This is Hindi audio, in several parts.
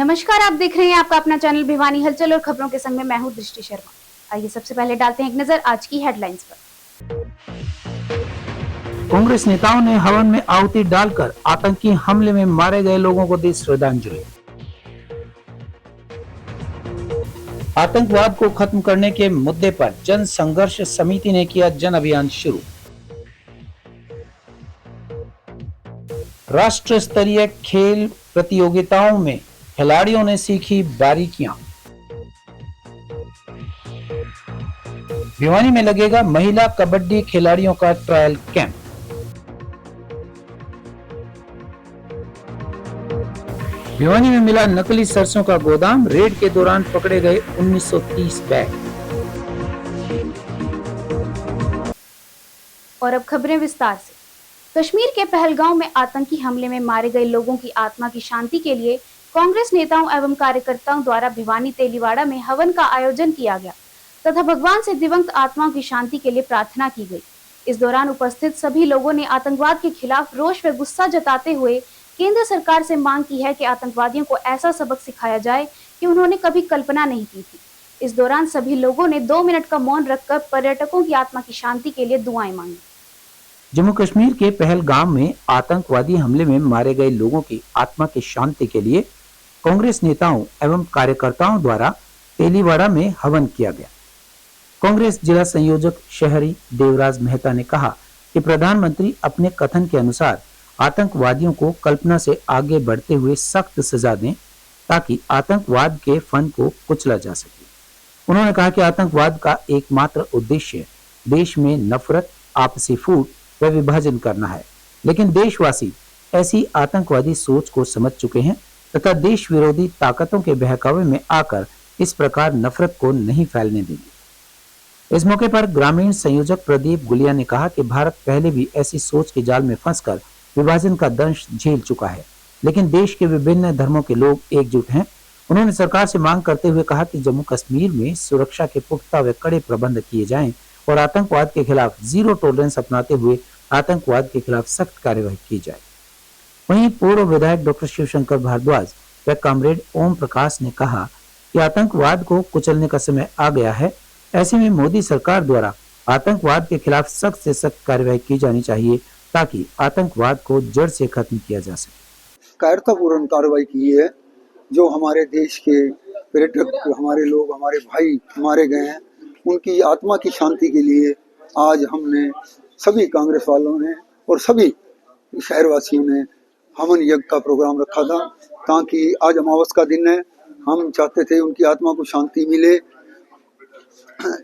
नमस्कार, आप देख रहे हैं आपका अपना चैनल भिवानी हलचल और खबरों के संग में मैं हूं दृष्टि शर्मा। आइए सबसे पहले डालते हैं एक नजर आज की हेडलाइंस पर। कांग्रेस नेताओं ने हवन में आहुति डालकर आतंकी हमले में मारे गए लोगों को दी श्रद्धांजलि। आतंकवाद को खत्म करने के मुद्दे पर जन संघर्ष समिति ने किया जन अभियान शुरू। राष्ट्र स्तरीय खेल प्रतियोगिताओं में खिलाड़ियों ने सीखी बारीकियां। भिवानी में लगेगा महिला कबड्डी खिलाड़ियों का ट्रायल कैंप। भिवानी में मिला नकली सरसों का गोदाम, रेड के दौरान पकड़े गए 1930 बैग। और अब खबरें विस्तार से। कश्मीर के पहलगांव में आतंकी हमले में मारे गए लोगों की आत्मा की शांति के लिए कांग्रेस नेताओं एवं कार्यकर्ताओं द्वारा भिवानी तेलीवाड़ा में हवन का आयोजन किया गया तथा भगवान से दिवंगत आत्माओं की शांति के लिए प्रार्थना की गई। इस दौरान उपस्थित सभी लोगों ने आतंकवाद के खिलाफ रोष व गुस्सा जताते हुए केंद्र सरकार से मांग की है कि आतंकवादियों को ऐसा सबक सिखाया जाए कि उन्होंने कभी कल्पना नहीं की थी। इस दौरान सभी लोगों ने 2 मिनट का मौन रखकर पर्यटकों की आत्मा की शांति के लिए दुआएं मांगी। जम्मू कश्मीर के पहलगाम में आतंकवादी हमले में मारे गए लोगों की आत्मा की शांति के लिए कांग्रेस नेताओं एवं कार्यकर्ताओं द्वारा तेलीवाड़ा में हवन किया गया। कांग्रेस जिला संयोजक शहरी देवराज मेहता ने कहा कि प्रधानमंत्री अपने कथन के अनुसार आतंकवादियों को कल्पना से आगे बढ़ते हुए सख्त सजा दें ताकि आतंकवाद के फन को कुचला जा सके। उन्होंने कहा कि आतंकवाद का एकमात्र उद्देश्य देश में नफरत, आपसी फूट व विभाजन करना है, लेकिन देशवासी ऐसी आतंकवादी सोच को समझ चुके हैं तथा देश विरोधी ताकतों के बहकावे में आकर इस प्रकार नफरत को नहीं फैलने देंगे। इस मौके पर ग्रामीण संयोजक प्रदीप गुलिया ने कहा कि भारत पहले भी ऐसी सोच के जाल में फंसकर विभाजन का दंश झेल चुका है, लेकिन देश के विभिन्न धर्मों के लोग एकजुट हैं। उन्होंने सरकार से मांग करते हुए कहा कि जम्मू कश्मीर में सुरक्षा के पुख्ता व कड़े प्रबंध किए जाएं और आतंकवाद के खिलाफ जीरो टॉलरेंस अपनाते हुए आतंकवाद के खिलाफ सख्त कार्यवाही की जाए। वहीं पूर्व विधायक डॉक्टर शिवशंकर भारद्वाज व कॉमरेड ओम प्रकाश ने कहा कि आतंकवाद को कुचलने का समय आ गया है। ऐसे में मोदी सरकार द्वारा आतंकवाद के खिलाफ सख्त से सख्त कार्यवाही की जानी चाहिए ताकि आतंकवाद को जड़ से खत्म किया जा सके। कायरतापूर्ण कार्रवाई की है। जो हमारे देश के पर्यटक, हमारे लोग, हमारे भाई मारे गए हैं, उनकी आत्मा की शांति के लिए आज हमने सभी कांग्रेस वालों ने और सभी शहरवासियों ने हवन यज्ञ का प्रोग्राम रखा था ताकि आज अमावस का दिन है। हम चाहते थे उनकी आत्मा को शांति मिले।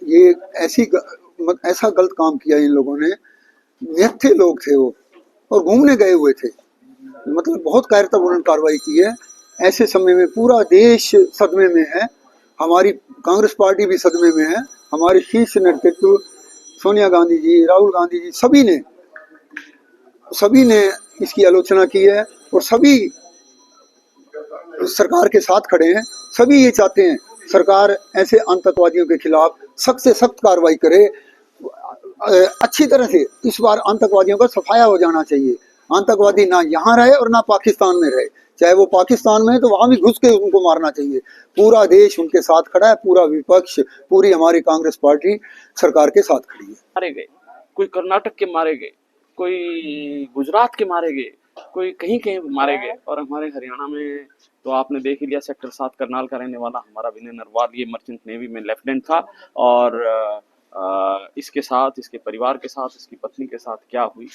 ये ऐसा गलत काम किया इन लोगों ने। निहत्थे लोग थे वो और घूमने गए हुए थे, मतलब बहुत कायरतापूर्ण कार्रवाई की है। ऐसे समय में पूरा देश सदमे में है, हमारी कांग्रेस पार्टी भी सदमे में है। हमारे शीर्ष नेतृत्व सोनिया गांधी जी, राहुल गांधी जी, सभी ने इसकी आलोचना की है और सभी सरकार के साथ खड़े हैं। सभी ये चाहते हैं सरकार ऐसे आतंकवादियों के खिलाफ सख्त से सख्त कार्रवाई करे। अच्छी तरह से इस बार आतंकवादियों का सफाया हो जाना चाहिए। आतंकवादी ना यहाँ रहे और ना पाकिस्तान में रहे। चाहे वो पाकिस्तान में है तो वहां भी घुस के उनको मारना चाहिए। पूरा देश उनके साथ खड़ा है, पूरा विपक्ष, पूरी हमारी कांग्रेस पार्टी सरकार के साथ खड़ी है। मारे गए, कोई कर्नाटक के मारे गए, कोई गुजरात के मारे गए, कोई कहीं कहीं मारे गए। और हमारे हरियाणा में तो आपने देख ही लिया, सेक्टर 7 करनाल का रहने वाला हमारा विनय नरवाल, ये मर्चेंट नेवी में लेफ्टिनेंट था। और इसके साथ, इसके परिवार के साथ, इसकी पत्नी के साथ क्या हुई।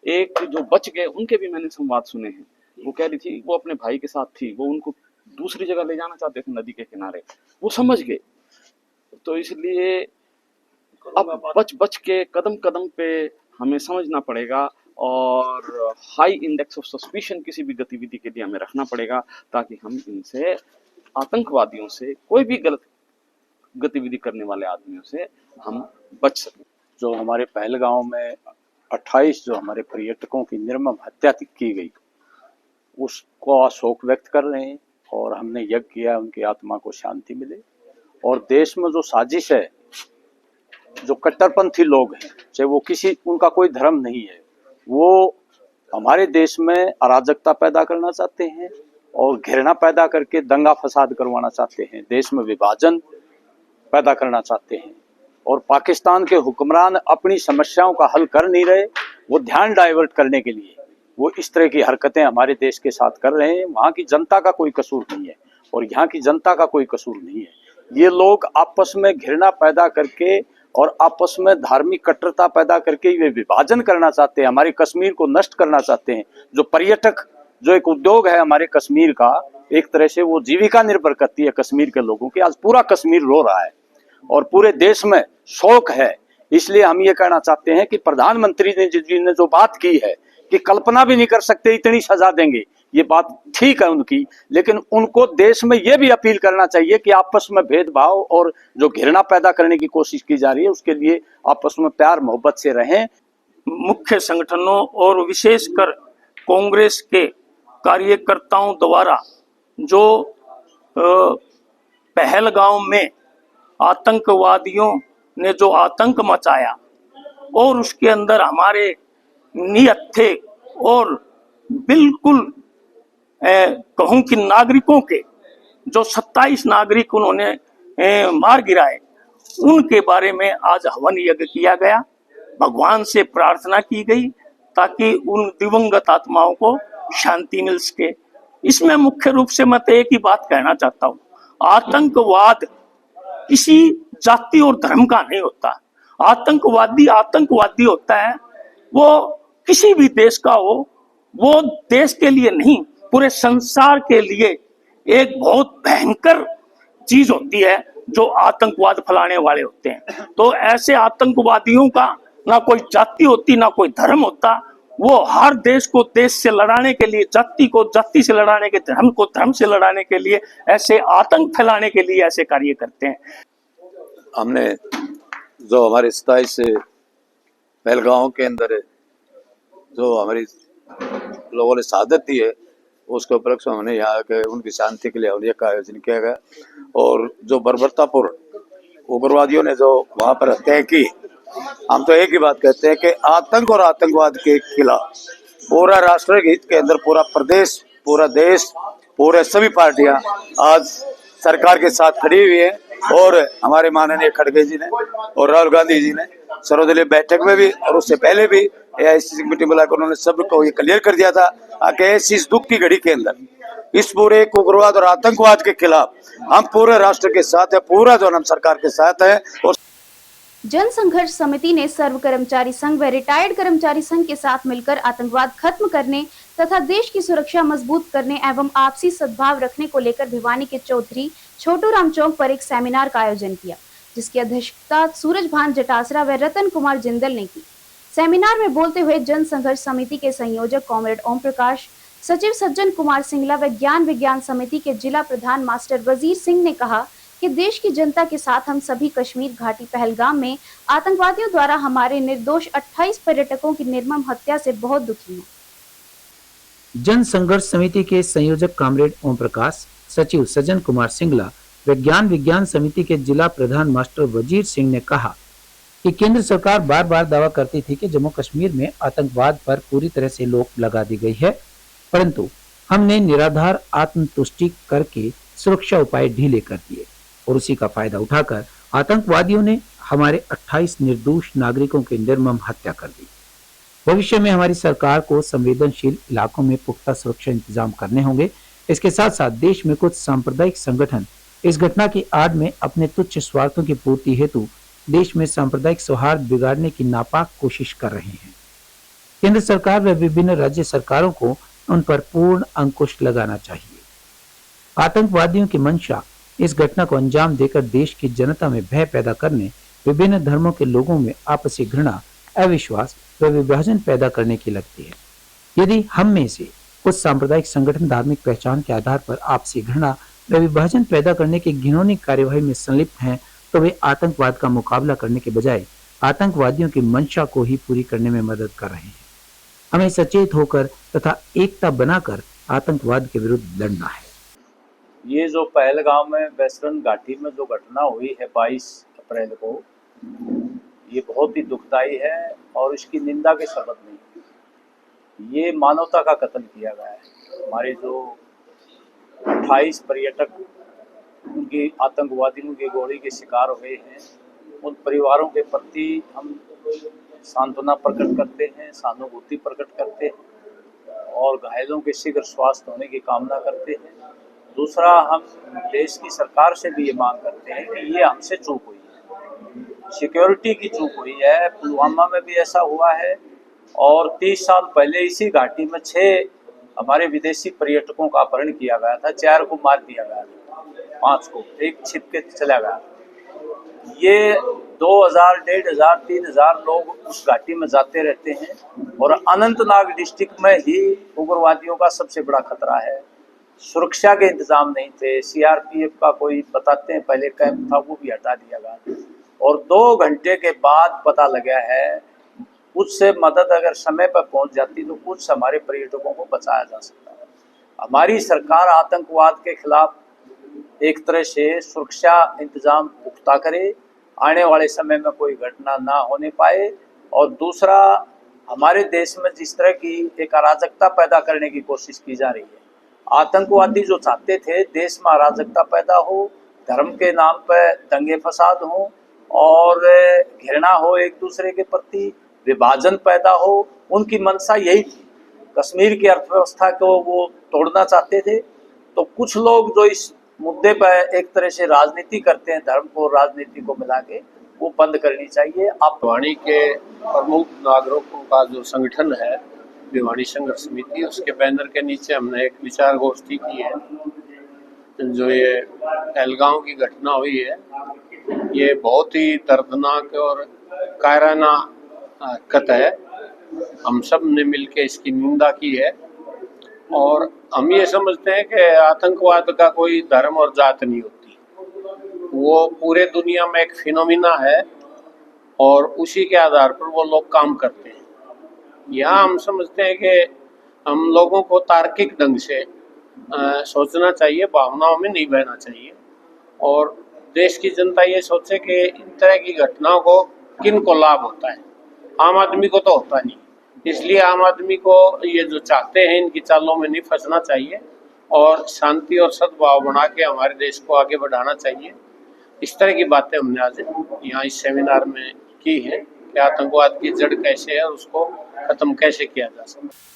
एक जो बच गए उनके भी मैंने संवाद सुने हैं। वो कह रही थी वो अपने भाई के साथ थी, वो उनको दूसरी जगह ले जाना चाहते थे नदी के किनारे, वो समझ गए। तो इसलिए अब बच के कदम कदम पे हमें समझना पड़ेगा और हाई इंडेक्स ऑफ सस्पिशन किसी भी गतिविधि के लिए हमें रखना पड़ेगा ताकि हम इनसे, आतंकवादियों से, कोई भी गलत गतिविधि करने वाले आदमियों से हम बच सकें। जो हमारे पहलगांव में 28 जो हमारे पर्यटकों की निर्मम हत्या की गई, उसको शोक व्यक्त कर रहे हैं और हमने यज्ञ किया उनकी आत्मा को शांति मिले। और देश में जो साजिश है, जो कट्टरपंथी लोग हैं, चाहे वो उनका कोई धर्म नहीं है, वो हमारे देश में अराजकता पैदा करना चाहते हैं और घृणा पैदा करके दंगा फसाद करवाना चाहते हैं, देश में विभाजन पैदा करना चाहते हैं। और पाकिस्तान के हुक्मरान अपनी समस्याओं का हल कर नहीं रहे, वो ध्यान डाइवर्ट करने के लिए वो इस तरह की हरकतें हमारे देश के साथ कर रहे हैं। वहाँ की जनता का कोई कसूर नहीं है और यहाँ की जनता का कोई कसूर नहीं है। ये लोग आपस में घृणा पैदा करके और आपस में धार्मिक कट्टरता पैदा करके वे विभाजन करना चाहते हैं, हमारे कश्मीर को नष्ट करना चाहते हैं। जो पर्यटक, जो एक उद्योग है हमारे कश्मीर का, एक तरह से वो जीविका निर्भर करती है कश्मीर के लोगों की। आज पूरा कश्मीर रो रहा है और पूरे देश में शोक है। इसलिए हम ये कहना चाहते हैं कि प्रधानमंत्री ने जो बात की है कि कल्पना भी नहीं कर सकते इतनी सजा देंगे, ये बात ठीक है उनकी, लेकिन उनको देश में ये भी अपील करना चाहिए कि आपस में भेदभाव और जो घृणा पैदा करने की कोशिश की जा रही है उसके लिए आपस में प्यार मोहब्बत से रहें। मुख्य संगठनों और विशेषकर कांग्रेस के कार्यकर्ताओं द्वारा जो पहलगाम में आतंकवादियों ने जो आतंक मचाया और उसके अंदर हमारे नियत थे और बिल्कुल कहूं कि नागरिकों के जो 27 नागरिक उन्होंने मार गिराए, उनके बारे में आज हवन यज्ञ किया गया। भगवान से प्रार्थना की गई ताकि उन दिवंगत आत्माओं को शांति मिल सके। इसमें मुख्य रूप से मैं तो एक ही बात कहना चाहता हूँ, आतंकवाद किसी जाति और धर्म का नहीं होता। आतंकवादी होता है, वो किसी भी देश का हो, वो देश के लिए नहीं पूरे संसार के लिए एक बहुत भयंकर चीज होती है जो आतंकवाद फैलाने वाले होते हैं। तो ऐसे आतंकवादियों का ना कोई जाति होती ना कोई धर्म होता, वो हर देश को देश से लड़ाने के लिए, जाति को जाति से लड़ाने के, धर्म को धर्म से लड़ाने के लिए, ऐसे आतंक फैलाने के लिए ऐसे कार्य करते हैं। हमने जो हमारे 27 पहलगांव के अंदर जो हमारी लोगों ने शहादत दी है उसके उपलक्ष्य में हमने यहाँ के उनकी शांति के लिए हवन का आयोजन किया गया। और जो बर्बरतापूर्ण उग्रवादियों ने जो वहाँ पर हत्या की, हम तो एक ही बात कहते हैं कि आतंक और आतंकवाद के खिलाफ पूरा राष्ट्र हित के अंदर पूरा प्रदेश, पूरा देश, पूरे सभी पार्टियां आज सरकार के साथ खड़ी हुई है। और हमारे माननीय खड़गे जी ने और राहुल गांधी जी ने सर्वदलीय बैठक में भी और उससे पहले भी AICC मीटिंग बुलाकर उन्होंने सबको ये क्लियर कर दिया था कि ऐसी इस दुख की घड़ी के अंदर इस पूरे उग्रवाद और आतंकवाद के खिलाफ हम पूरे राष्ट्र के साथ है, पूरा जो हम सरकार के साथ है। और जन संघर्ष समिति ने सर्व कर्मचारी संघ व रिटायर्ड कर्मचारी संघ के साथ मिलकर आतंकवाद खत्म करने तथा देश की सुरक्षा मजबूत करने एवं आपसी सद्भाव रखने को लेकर भिवानी के चौधरी छोटू राम चौक पर एक सेमिनार का आयोजन किया, जिसकी अध्यक्षता सूरजभान जटासरा व रतन कुमार जिंदल ने की। सेमिनार में बोलते हुए जन संघर्ष समिति के संयोजक कॉमरेड ओम प्रकाश, सचिव सज्जन कुमार सिंगला व ज्ञान विज्ञान समिति के जिला प्रधान मास्टर वजीर सिंह ने कहा कि देश की जनता के साथ हम सभी कश्मीर घाटी पहलगाम में आतंकवादियों द्वारा हमारे निर्दोष 28 पर्यटकों की निर्मम हत्या से बहुत दुखी हैं। जन संघर्ष समिति के संयोजक कॉमरेड ओम प्रकाश, सचिव सज्जन कुमार सिंगला व ज्ञान विज्ञान समिति के जिला प्रधान मास्टर वजीर सिंह ने कहा कि केंद्र सरकार बार बार दावा करती थी कि जम्मू कश्मीर में आतंकवाद पर पूरी तरह से रोक लगा दी गई है, परंतु हमने निराधार आत्मतुष्टि करके सुरक्षा उपाय ढीले कर दिए और उसी का फायदा उठाकर आतंकवादियों ने हमारे 28 निर्दोष नागरिकों की निर्मम हत्या कर दी। भविष्य में हमारी सरकार को संवेदनशील इलाकों में पुख्ता सुरक्षा इंतजाम करने होंगे। इसके साथ साथ देश में कुछ सांप्रदायिक संगठन इस घटना की आड़ में अपने तुच्छ स्वार्थों की पूर्ति हेतु देश में सांप्रदायिक सौहार्द बिगाड़ने की नापाक कोशिश कर रहे हैं। केंद्र सरकार व विभिन्न राज्य सरकारों को उन पर पूर्ण अंकुश लगाना चाहिए। आतंकवादियों की मंशा इस घटना को अंजाम देकर देश की जनता में भय पैदा करने, विभिन्न धर्मों के लोगों में आपसी घृणा, अविश्वास व विभाजन पैदा करने की लगती है। यदि हम में से कुछ सांप्रदायिक संगठन धार्मिक पहचान के आधार पर आपसी घृणा व विभाजन पैदा करने की घिनौनी कार्यवाही में संलिप्त हैं, तो वे आतंकवाद का मुकाबला करने के बजाय आतंकवादियों की मंशा को ही पूरी करने में मदद कर रहे हैं। हमें सचेत होकर तथा एकता बनाकर आतंकवाद के विरुद्ध लड़ना है। ये जो पहलगाम में वेस्टर्न घाटी में जो घटना हुई है 22 अप्रैल को, ये बहुत ही दुखदायी है और इसकी निंदा के शब्द नहीं। ये मानवता का कत्ल किया गया है। हमारे जो 28 पर्यटक उनकी आतंकवादियों की गोली के शिकार हुए हैं। उन परिवारों के प्रति हम सांत्वना प्रकट करते हैं, सहानुभूति प्रकट करते हैं और घायलों के शीघ्र स्वास्थ्य होने की कामना करते हैं। दूसरा, हम देश की सरकार से भी ये मांग करते हैं कि ये हमसे चूक हुई है, सिक्योरिटी की चूक हुई है। पुलवामा में भी ऐसा हुआ है और 30 साल पहले इसी घाटी में 6 हमारे विदेशी पर्यटकों का अपहरण किया गया था, 4 को मार दिया गया था, 5 को एक छिप के चला गया। ये 2000, 1500, 3000 लोग उस घाटी में जाते रहते हैं और अनंतनाग डिस्ट्रिक्ट में ही उग्रवादियों का सबसे बड़ा खतरा है। सुरक्षा के इंतजाम नहीं थे, सीआरपीएफ का कोई बताते हैं पहले कैंप था, वो भी हटा दिया गया और 2 घंटे के बाद पता लगा है कुछ से मदद अगर समय पर पहुंच जाती तो कुछ हमारे पर्यटकों को बचाया जा सकता है। हमारी सरकार आतंकवाद के खिलाफ एक तरह से सुरक्षा इंतजाम पुख्ता करे, आने वाले समय में कोई घटना ना होने पाए। और दूसरा, हमारे देश में जिस तरह की एक अराजकता पैदा करने की कोशिश की जा रही है, आतंकवादी जो चाहते थे देश में अराजकता पैदा हो, धर्म के नाम पर दंगे फसाद हो और घृणा हो एक दूसरे के प्रति, विभाजन पैदा हो, उनकी मंशा यही थी। कश्मीर की अर्थव्यवस्था को वो तोड़ना चाहते थे। तो कुछ लोग जो इस मुद्दे पर एक तरह से राजनीति करते हैं, धर्म को राजनीति को मिला के, वो बंद करनी चाहिए। आप भिवानी के प्रमुख नागरिकों का जो संगठन है भिवानी संघर्ष समिति, उसके बैनर के नीचे हमने एक विचार गोष्ठी की है। जो ये पहलगांव की घटना हुई है, ये बहुत ही दर्दनाक और कायराना हरकत है। हम सब ने मिलकर इसकी निंदा की है और हम ये समझते हैं कि आतंकवाद का कोई धर्म और जात नहीं होती, वो पूरे दुनिया में एक फिनोमिना है और उसी के आधार पर वो लोग काम करते हैं। यहाँ हम समझते हैं कि हम लोगों को तार्किक ढंग से सोचना चाहिए, भावनाओं में नहीं बहना चाहिए और देश की जनता ये सोचे कि इन तरह की घटनाओं को किन को लाभ होता है, आम आदमी को तो होता नहीं। इसलिए आम आदमी को ये जो चाहते हैं इनकी चालों में नहीं फंसना चाहिए और शांति और सद्भाव बना के हमारे देश को आगे बढ़ाना चाहिए। इस तरह की बातें हमने आज यहाँ इस सेमिनार में की है कि आतंकवाद की जड़ कैसे है और उसको खत्म कैसे किया जा सकता है।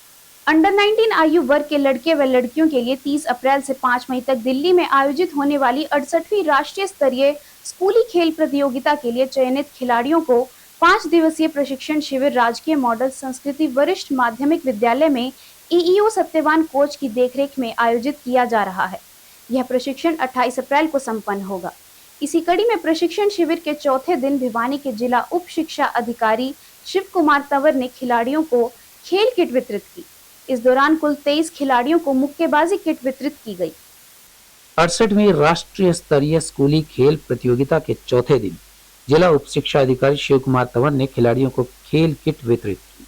अंडर 19 आयु वर्ग के लड़के व लड़कियों के लिए 30 अप्रैल से 5 मई तक दिल्ली में आयोजित होने वाली 68वीं राष्ट्रीय स्तरीय स्कूली खेल प्रतियोगिता के लिए चयनित खिलाड़ियों को 5 दिवसीय प्रशिक्षण शिविर राजकीय मॉडल संस्कृति वरिष्ठ माध्यमिक विद्यालय में ईईओ सत्यवान कोच की देखरेख में आयोजित किया जा रहा है। यह प्रशिक्षण 28 अप्रैल को संपन्न होगा। इसी कड़ी में प्रशिक्षण शिविर के चौथे दिन भिवानी के जिला उप शिक्षा अधिकारी शिव कुमार तंवर ने खिलाड़ियों को खेल किट वितरित की। इस दौरान कुल 23 खिलाड़ियों को मुक्केबाजी किट वितरित की गई। 68वीं राष्ट्रीय स्तरीय स्कूली खेल प्रतियोगिता के चौथे दिन जिला उप शिक्षा अधिकारी शिव कुमार तंवर ने खिलाड़ियों को खेल किट वितरित की।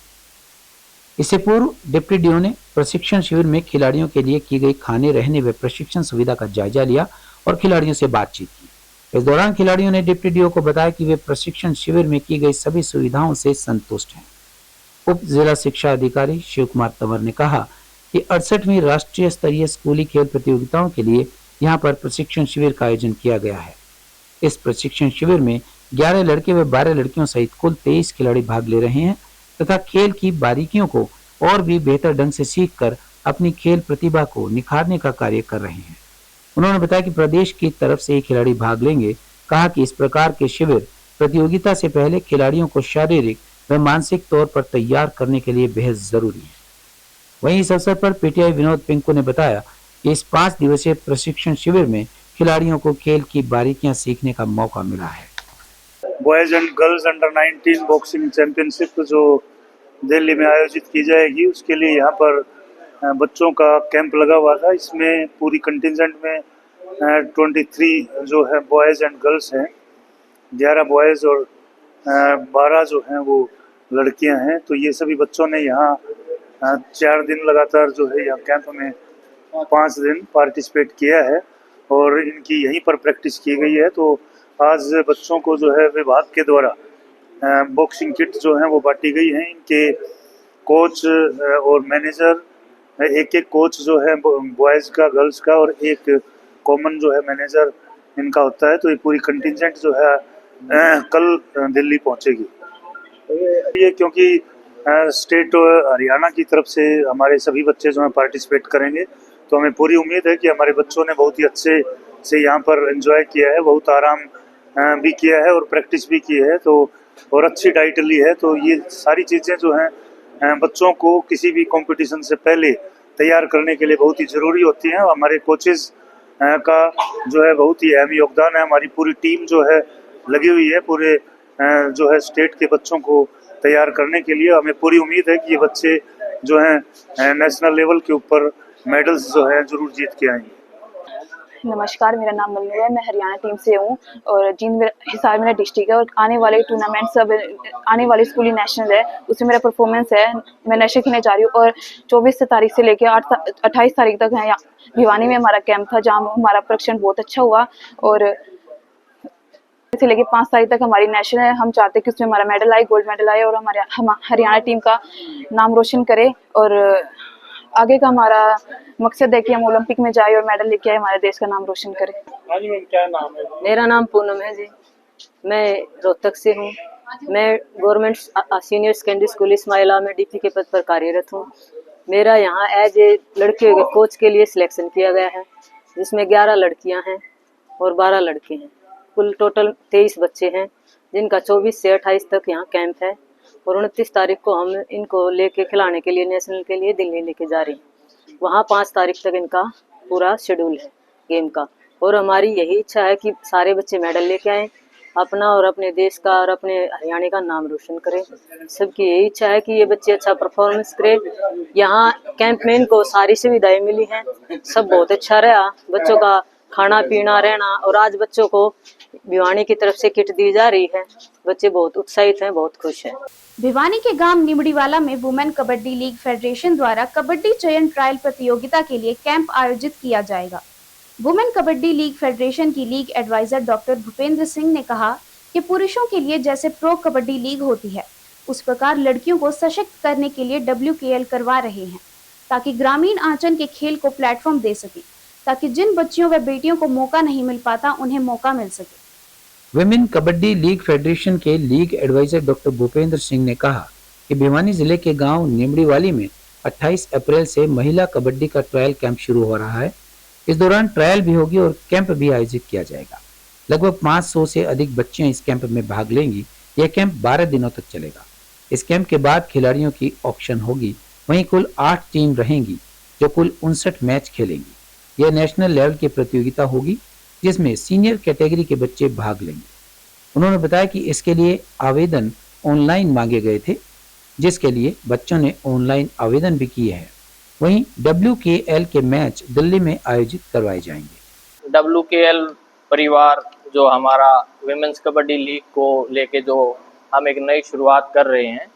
इससे पूर्व डिप्टी डीओ ने प्रशिक्षण शिविर में खिलाड़ियों के लिए की गई खाने, रहने व प्रशिक्षण सुविधा का जायजा लिया और खिलाड़ियों से बातचीत की। इस दौरान खिलाड़ियों ने डिप्टी डीओ को बताया कि वे प्रशिक्षण शिविर में की गई सभी सुविधाओं से संतुष्ट हैं। उप जिला शिक्षा अधिकारी शिव कुमार तंवर ने कहा कि 68वीं राष्ट्रीय स्तरीय स्कूली खेल प्रतियोगिताओं के लिए यहां पर प्रशिक्षण शिविर का आयोजन किया गया है। इस प्रशिक्षण शिविर में 11 लड़के व 12 लड़कियों सहित कुल 23 खिलाड़ी भाग ले रहे हैं तथा खेल की बारीकियों को और भी बेहतर ढंग से सीखकर अपनी खेल प्रतिभा को निखारने का कार्य कर रहे हैं। उन्होंने बताया कि प्रदेश की तरफ से खिलाड़ी भाग लेंगे। कहा कि इस प्रकार के शिविर प्रतियोगिता से पहले खिलाड़ियों को शारीरिक व मानसिक तौर पर तैयार करने के लिए बेहद जरूरी है। वहीं इस अवसर पर पीटीआई विनोद पिंकू ने बताया कि इस 5 दिवसीय प्रशिक्षण शिविर में खिलाड़ियों को खेल की बारीकियां सीखने का मौका मिला है। Boys and girls under 19 boxing championship जो दिल्ली में आयोजित की जाएगी, उसके लिए यहाँ पर बच्चों का कैंप लगा हुआ था। इसमें पूरी कंटिजेंट में 23 जो है बॉयज़ एंड गर्ल्स हैं, 11 बॉयज़ और 12 जो हैं वो लड़कियां हैं। तो ये सभी बच्चों ने यहाँ 4 दिन लगातार जो है यहाँ कैंप में 5 दिन पार्टिसिपेट किया है और इनकी यहीं पर प्रैक्टिस की गई है। तो आज बच्चों को जो है विभाग के द्वारा बॉक्सिंग किट जो हैं वो बांटी गई हैं। इनके कोच और मैनेजर एक एक कोच जो है बॉयज़ का, गर्ल्स का, और एक कॉमन जो है मैनेजर इनका होता है। तो ये पूरी कंटिजेंट जो है कल दिल्ली पहुंचेगी। ये क्योंकि स्टेट हरियाणा की तरफ से हमारे सभी बच्चे जो हैं पार्टिसिपेट करेंगे, तो हमें पूरी उम्मीद है कि हमारे बच्चों ने बहुत ही अच्छे से यहाँ पर एंजॉय किया है, बहुत आराम भी किया है और प्रैक्टिस भी की है, तो और अच्छी डाइट ली है। तो ये सारी चीज़ें जो हैं बच्चों को किसी भी कंपटीशन से पहले तैयार करने के लिए बहुत ही ज़रूरी होती हैं। हमारे कोचेज़ का जो है बहुत ही अहम योगदान है। हमारी पूरी टीम जो है लगी हुई है पूरे जो है स्टेट के बच्चों को तैयार करने के लिए। हमें पूरी उम्मीद है कि ये बच्चे जो हैं नेशनल लेवल के ऊपर मेडल्स जो है जरूर जीत के आएंगे। नमस्कार, मेरा नाम मल्लू है। मैं हरियाणा टीम से हूँ और जींद हिसार मेरा डिस्ट्रिक्ट है और आने वाले टूर्नामेंट सब आने वाले स्कूली नेशनल है, उसमें मेरा परफॉर्मेंस है। मैं नशे खेलने जा रही हूँ और 24 तारीख से लेकर 28 तारीख तक है भिवानी में हमारा कैंप था, जहाँ हमारा प्रदर्शन बहुत अच्छा हुआ और से लेके 5 तारीख तक हमारी नेशनल है। हम चाहते हैं कि उसमें हमारा मेडल आए, गोल्ड मेडल आए और हमारे हरियाणा टीम का नाम रोशन करे और आगे का हमारा मकसद है कि हम ओलंपिक में जाए और मेडल लेके आए, हमारे देश का नाम रोशन करें। हाँ जी मैम, क्या नाम है? मेरा नाम पूनम है जी, मैं रोहतक से हूँ। मैं government senior secondary school Ismaila में डीपी के पद पर कार्यरत हूँ। मेरा यहाँ एज ए लड़कियों के कोच के लिए सिलेक्शन किया गया है, जिसमें 11 लड़कियाँ हैं और 12 लड़के हैं। कुल टोटल 23 बच्चे हैं, जिनका 24 से 28 तक यहाँ कैंप है और 29 तारीख को हम इनको लेके खिलाने के लिए नेशनल के लिए दिल्ली लेके जा रहे हैं। वहाँ 5 तारीख तक इनका पूरा शेड्यूल है गेम का और हमारी यही इच्छा है कि सारे बच्चे मेडल लेके आएँ, अपना और अपने देश का और अपने हरियाणा का नाम रोशन करें। सबकी यही इच्छा है कि ये बच्चे अच्छा परफॉर्मेंस करें। यहाँ कैंप में इनको सारी सुविधाएं मिली हैं, सब बहुत अच्छा रहा। बच्चों का खाना पीना रहना और आज बच्चों को भिवानी की तरफ से किट दी जा रही है। बच्चे बहुत उत्साहित हैं, बहुत खुश हैं। भिवानी के गांव निमड़ीवाला में वुमेन कबड्डी लीग फेडरेशन द्वारा कबड्डी चयन ट्रायल प्रतियोगिता के लिए कैंप आयोजित किया जाएगा। वुमेन कबड्डी लीग फेडरेशन की league adviser doctor Bhupendra Singh ने कहा कि पुरुषों के लिए जैसे प्रो कबड्डी लीग होती है, उस प्रकार लड़कियों को सशक्त करने के लिए WKL करवा रहे हैं, ताकि ग्रामीण आंचल के खेल को प्लेटफॉर्म दे सके, ताकि जिन बच्चियों व बेटियों को मौका नहीं मिल पाता उन्हें मौका मिल सके। विमेन कबड्डी लीग फेडरेशन के league adviser doctor Bhupendra Singh ने कहा कि भिवानी जिले के गांव निमड़ीवाली में 28 अप्रैल से महिला कबड्डी का ट्रायल कैंप शुरू हो रहा है। इस दौरान ट्रायल भी होगी और कैंप भी आयोजित किया जाएगा। लगभग 500 से अधिक बच्चियां इस कैंप में भाग लेंगी। यह कैंप 12 दिनों तक चलेगा। इस कैंप के बाद खिलाड़ियों की ऑक्शन होगी। वहीं कुल 8 टीम रहेंगी जो कुल 59 मैच खेलेंगी। यह नेशनल लेवल की प्रतियोगिता होगी, जिसमें सीनियर कैटेगरी के बच्चे भाग लेंगे। उन्होंने बताया कि इसके लिए आवेदन ऑनलाइन मांगे गए थे, जिसके लिए बच्चों ने ऑनलाइन आवेदन भी किए हैं। वहीं WKL के मैच दिल्ली में आयोजित करवाए जाएंगे। WKL परिवार जो हमारा विमेंस कबड्डी लीग को लेके जो हम एक नई शुरुआत कर रहे हैं,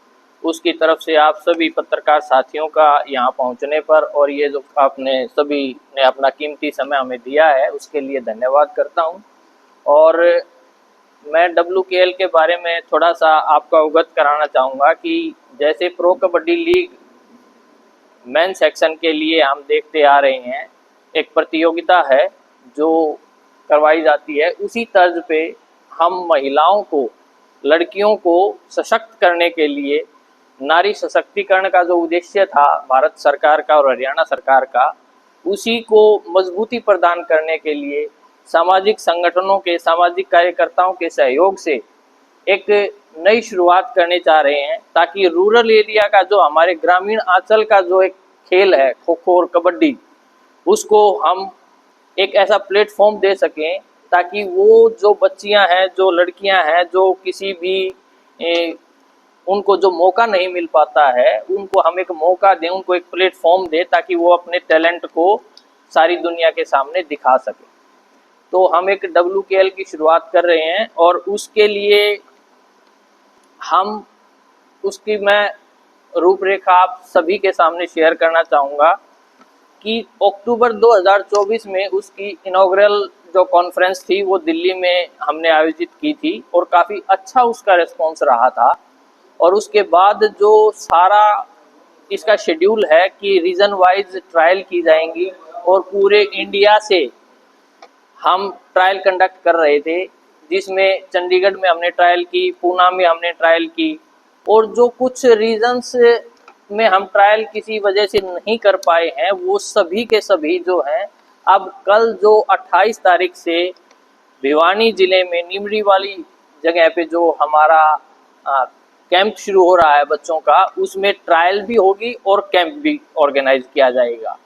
उसकी तरफ से आप सभी पत्रकार साथियों का यहाँ पहुँचने पर और ये जो आपने सभी ने अपना कीमती समय हमें दिया है, उसके लिए धन्यवाद करता हूँ। और मैं WKL के बारे में थोड़ा सा आपको अवगत कराना चाहूँगा कि जैसे pro kabaddi league main section के लिए हम देखते आ रहे हैं, एक प्रतियोगिता है जो करवाई जाती है, उसी तर्ज पे हम महिलाओं को, लड़कियों को सशक्त करने के लिए नारी सशक्तिकरण का जो उद्देश्य था भारत सरकार का और हरियाणा सरकार का, उसी को मजबूती प्रदान करने के लिए सामाजिक संगठनों के, सामाजिक कार्यकर्ताओं के सहयोग से एक नई शुरुआत करने चाह रहे हैं, ताकि रूरल एरिया का जो हमारे ग्रामीण आंचल का जो एक खेल है खो खो और कबड्डी, उसको हम एक ऐसा प्लेटफॉर्म दे सकें ताकि वो जो बच्चियां हैं, जो लड़कियां हैं, जो किसी भी उनको जो मौका नहीं मिल पाता है, उनको हम एक मौका दें, उनको एक प्लेटफॉर्म दें ताकि वो अपने टैलेंट को सारी दुनिया के सामने दिखा सके। तो हम एक WKL की शुरुआत कर रहे हैं और उसके लिए उसकी मैं रूपरेखा आप सभी के सामने शेयर करना चाहूँगा कि अक्टूबर 2024 में उसकी इनॉग्रल जो कॉन्फ्रेंस थी वो दिल्ली में हमने आयोजित की थी और काफ़ी अच्छा उसका रिस्पॉन्स रहा था। और उसके बाद जो सारा इसका शेड्यूल है कि रीजन वाइज ट्रायल की जाएंगी और पूरे इंडिया से हम ट्रायल कंडक्ट कर रहे थे, जिसमें चंडीगढ़ में हमने ट्रायल की, पूना में हमने ट्रायल की, और जो कुछ रीजन्स में हम ट्रायल किसी वजह से नहीं कर पाए हैं वो सभी के सभी जो हैं अब कल जो 28 तारीख से भिवानी जिले में निमरी वाली जगह पे जो हमारा कैंप शुरू हो रहा है बच्चों का, उसमें ट्रायल भी होगी और कैंप भी ऑर्गेनाइज किया जाएगा।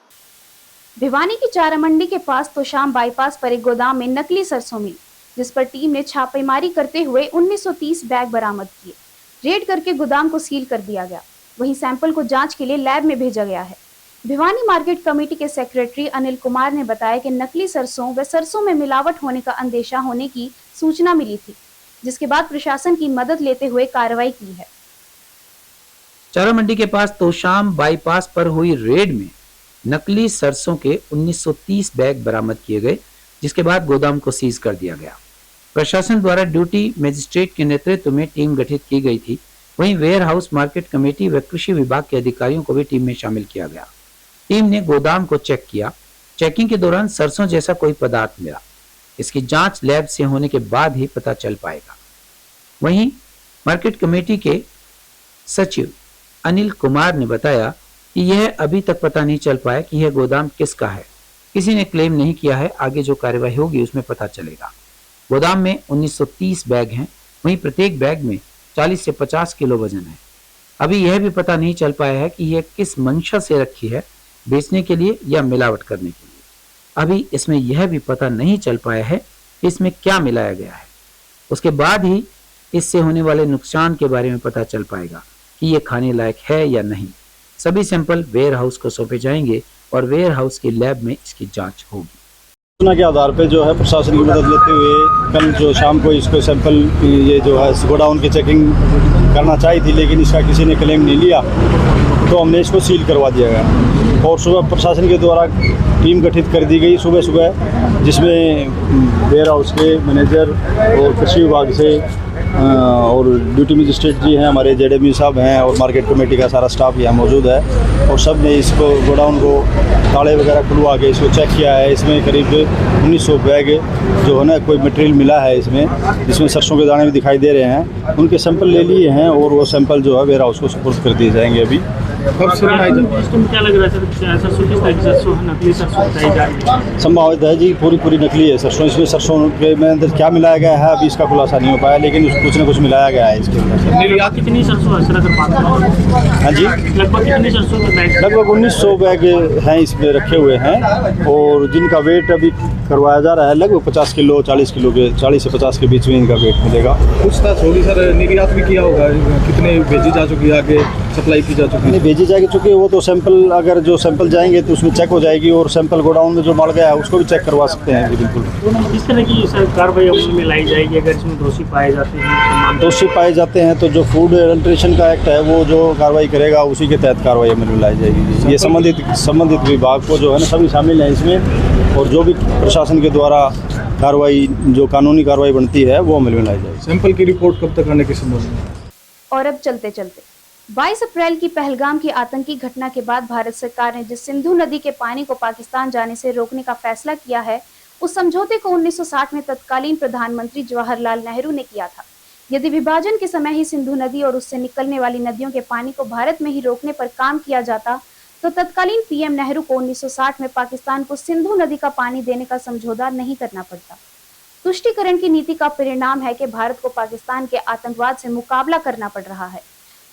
भिवानी की चारा मंडी के पास तोशाम बाईपास पर एक गोदाम में नकली सरसों मिली, जिस पर टीम ने छापेमारी करते हुए 1930 बैग बरामद किए। रेड करके गोदाम को सील कर दिया गया। वहीं सैंपल को जांच के लिए लैब में भेजा गया है। भिवानी मार्केट कमेटी के सेक्रेटरी अनिल कुमार ने बताया कि नकली सरसों व सरसों में मिलावट होने का अंदेशा होने की सूचना मिली थी, जिसके बाद प्रशासन की मदद लेते हुए कार्रवाई की है। चारा मंडी के पास तोशाम बाईपास पर हुई रेड में नकली सरसों के 1930 बैग बरामद किए गए, जिसके बाद गोदाम को सीज कर दिया गया। प्रशासन द्वारा ड्यूटी मजिस्ट्रेट के नेतृत्व में टीम गठित की गई थी। वहीं वेयर हाउस मार्केट कमेटी व कृषि विभाग के अधिकारियों को भी टीम में शामिल किया गया। टीम ने गोदाम को चेक किया। चेकिंग के दौरान सरसों जैसा कोई पदार्थ मिला। इसकी जांच लैब से होने के बाद ही पता चल पाएगा। वहीं मार्केट कमेटी के सचिव अनिल कुमार ने बताया कि यह अभी तक पता नहीं चल पाया कि यह गोदाम किसका है। किसी ने क्लेम नहीं किया है। आगे जो कार्यवाही होगी उसमें पता चलेगा। गोदाम में 1930 बैग हैं। वहीं प्रत्येक बैग में 40 से 50 किलो वजन है। अभी यह भी पता नहीं चल पाया है कि यह किस मंशा से रखी है, बेचने के लिए या मिलावट करने के लिए। अभी इसमें यह भी पता नहीं चल पाया है कि इसमें क्या मिलाया गया है। उसके बाद ही इससे होने वाले नुकसान के बारे में पता चल पाएगा कि यह खाने लायक है या नहीं। सभी सैंपल वेयर हाउस को सौंपे जाएंगे और वेयर हाउस की लैब में इसकी जांच होगी। सूचना के आधार पर जो है प्रशासन की मदद लेते हुए कल जो शाम को इसको सैंपल ये जो है गोडाउन की चेकिंग करना चाहिए थी, लेकिन इसका किसी ने क्लेम नहीं लिया, तो हमने इसको सील करवा दिया गया। और सुबह प्रशासन के द्वारा टीम गठित कर दी गई सुबह, जिसमें वेयर हाउस के मैनेजर और कृषि विभाग से और ड्यूटी मजिस्ट्रेट जी हैं, हमारे जेडएमई साहब हैं और मार्केट कमेटी का सारा स्टाफ यहाँ मौजूद है। और सब ने इसको गोडाउन को ताले वगैरह खुलवा के इसको चेक किया है। इसमें करीब 1900 बैग जो है ना कोई मटेरियल मिला है जिसमें सरसों के दाने भी दिखाई दे रहे हैं। उनके सैंपल ले लिए हैं और वो सैंपल जो है वेयर हाउस को सुपुर्द कर दिए जाएंगे। अभी क्या लग रहा है सरसों नकली सरसों बताई जा रही है? संभावित है जी, पूरी नकली है सरसों। इसमें सरसों के अंदर क्या मिलाया गया है अभी इसका खुलासा नहीं हो पाया, लेकिन कुछ न कुछ मिलाया गया है इसके अंदर। कितनी सरसों हाँ जी, लगभग कितनी सरसों के बैग? लगभग 1900 बैग हैं इसमें रखे हुए हैं और जिनका वेट अभी करवाया जा रहा है लगभग 50 किलो 40 किलो के 40 से 50 के बीच में इनका वेट मिलेगा। पूछताछ होगी सर, निर्यात भी किया होगा, कितने भेजी जा चुकी है, आगे सप्लाई की जा चुकी है? भेजी जा चुकी है वो तो सैंपल, अगर जो सैंपल जाएंगे तो उसमें चेक हो जाएगी और सैंपल गोडाउन में जो माल गया है उसको भी चेक करवा सकते हैं। बिल्कुल इस तरह की सर कार्रवाई अमल में लाई जाएगी अगर इसमें दोषी पाए जाते हैं? दोषी पाए जाते हैं तो जो फूड एडल्ट्रेशन का एक्ट है वो जो कार्रवाई करेगा उसी के तहत कार्रवाई अमल में लाई जाएगी। ये संबंधित विभाग को जो है ना सभी शामिल हैं इसमें, और जो भी प्रशासन के द्वारा कार्रवाई जो कानूनी कार्रवाई बनती है वो अमल में लाई जाएगी। सैंपल की रिपोर्ट कब तक आने की संभावना है? और अब चलते 22 अप्रैल की पहलगाम की आतंकी घटना के बाद भारत सरकार ने जिस सिंधु नदी के पानी को पाकिस्तान जाने से रोकने का फैसला किया है, उस समझौते को 1960 में तत्कालीन प्रधानमंत्री जवाहरलाल नेहरू ने किया था। यदि विभाजन के समय ही सिंधु नदी और उससे निकलने वाली नदियों के पानी को भारत में ही रोकने पर काम किया जाता, तो तत्कालीन पीएम नेहरू को 1960 में पाकिस्तान को सिंधु नदी का पानी देने का समझौता नहीं करना पड़ता। तुष्टीकरण की नीति का परिणाम है कि भारत को पाकिस्तान के आतंकवाद से मुकाबला करना पड़ रहा है।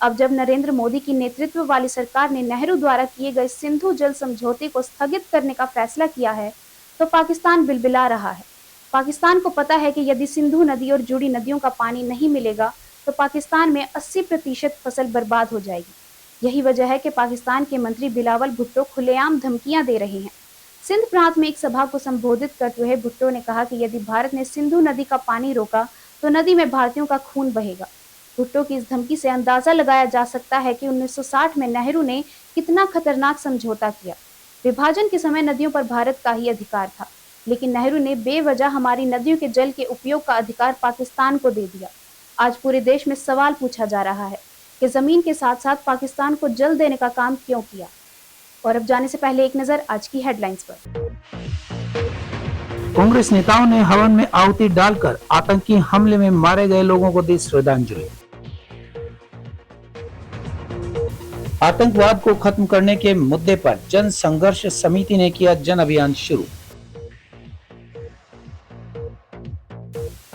अब जब नरेंद्र मोदी की नेतृत्व वाली सरकार ने नेहरू द्वारा किए गए सिंधु जल समझौते को स्थगित करने का फैसला किया है, तो पाकिस्तान बिलबिला रहा है। पाकिस्तान को पता है कि यदि सिंधु नदी और जुड़ी नदियों का पानी नहीं मिलेगा तो पाकिस्तान में 80% फसल बर्बाद हो जाएगी। यही वजह है कि पाकिस्तान के मंत्री बिलावल भुट्टो खुलेआम धमकियां दे रहे हैं। सिंध प्रांत में एक सभा को संबोधित करते हुए भुट्टो ने कहा कि यदि भारत ने सिंधु नदी का पानी रोका तो नदी में भारतीयों का खून बहेगा। भुट्टो की इस धमकी से अंदाजा लगाया जा सकता है कि 1960 में नेहरू ने कितना खतरनाक समझौता किया। विभाजन के समय नदियों पर भारत का ही अधिकार था, लेकिन नेहरू ने बेवजह हमारी नदियों के जल के उपयोग का अधिकार पाकिस्तान को दे दिया। आज पूरे देश में सवाल पूछा जा रहा है कि जमीन के साथ साथ पाकिस्तान को जल देने का काम क्यों किया। और अब जाने से पहले एक नजर आज की हेडलाइंस पर। कांग्रेस नेताओं ने हवन में आहुति डालकर आतंकी हमले में मारे गए लोगों को दी श्रद्धांजलि। आतंकवाद को खत्म करने के मुद्दे पर जन संघर्ष समिति ने किया जन अभियान शुरू।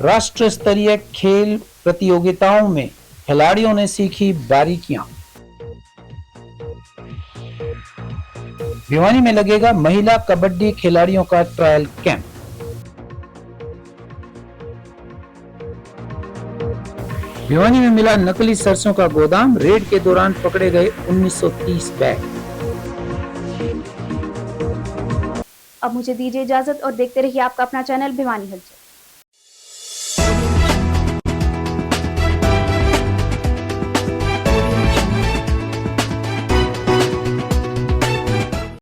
राष्ट्र स्तरीय खेल प्रतियोगिताओं में खिलाड़ियों ने सीखी बारीकियां। भिवानी में लगेगा महिला कबड्डी खिलाड़ियों का ट्रायल कैंप। भिवानी में मिला नकली सरसों का गोदाम, रेड के दौरान पकड़े गए 1930 बैग। अब मुझे दीजिए इजाजत और देखते रहिए आपका अपना चैनल भिवानी हलचल।